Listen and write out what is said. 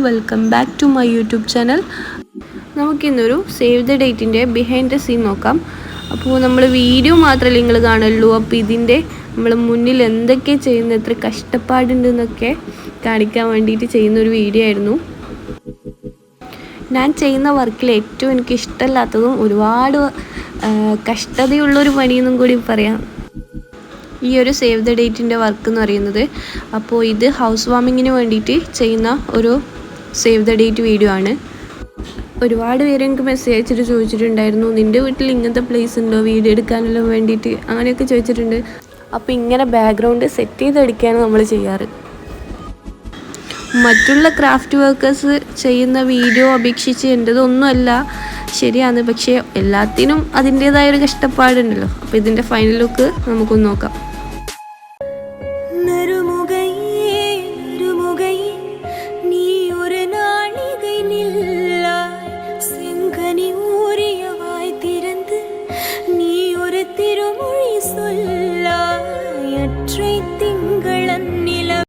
Welcome back to my YouTube channel. നമുക്കിന്നൊരു save the ഡേറ്റിൻ്റെ behind the scene നോക്കാം. അപ്പോൾ നമ്മൾ വീഡിയോ മാത്രമല്ല നിങ്ങൾ കാണുള്ളൂ, അപ്പോൾ ഇതിൻ്റെ നമ്മൾ മുന്നിൽ എന്തൊക്കെ ചെയ്യുന്ന, എത്ര കഷ്ടപ്പാടുണ്ടെന്നൊക്കെ കാണിക്കാൻ വേണ്ടിയിട്ട് ചെയ്യുന്നൊരു വീഡിയോ ആയിരുന്നു. ഞാൻ ചെയ്യുന്ന വർക്കിൽ ഏറ്റവും എനിക്ക് ഇഷ്ടമില്ലാത്തതും ഒരുപാട് കഷ്ടതയുള്ളൊരു പണിയെന്നും കൂടി പറയാം ഈ ഒരു സേവ് ദ ഡേറ്റിൻ്റെ വർക്ക് എന്ന് പറയുന്നത്. അപ്പോൾ ഇത് ഹൗസ് വാമിങ്ങിന് വേണ്ടിയിട്ട് ചെയ്യുന്ന ഒരു സേവ് ദ ഡേറ്റ് വീഡിയോ ആണ്. ഒരുപാട് പേര് എനിക്ക് മെസ്സേജ് അയച്ചിട്ട് ചോദിച്ചിട്ടുണ്ടായിരുന്നു, നിൻ്റെ വീട്ടിൽ ഇങ്ങനത്തെ പ്ലേസ് ഉണ്ടോ വീഡിയോ എടുക്കാനെല്ലാം വേണ്ടിയിട്ട്, അങ്ങനെയൊക്കെ ചോദിച്ചിട്ടുണ്ട്. അപ്പോൾ ഇങ്ങനെ ബാക്ക്ഗ്രൗണ്ട് സെറ്റ് ചെയ്തെടുക്കുകയാണ് നമ്മൾ ചെയ്യാറ്. മറ്റുള്ള ക്രാഫ്റ്റ് വർക്കേഴ്സ് ചെയ്യുന്ന വീഡിയോ അപേക്ഷിച്ച് എൻ്റെതൊന്നുമല്ല, ശരിയാണ്, പക്ഷേ എല്ലാത്തിനും അതിൻ്റേതായൊരു കഷ്ടപ്പാടുണ്ടല്ലോ. അപ്പോൾ ഇതിൻ്റെ ഫൈനൽ ലുക്ക് നമുക്കൊന്ന് നോക്കാം.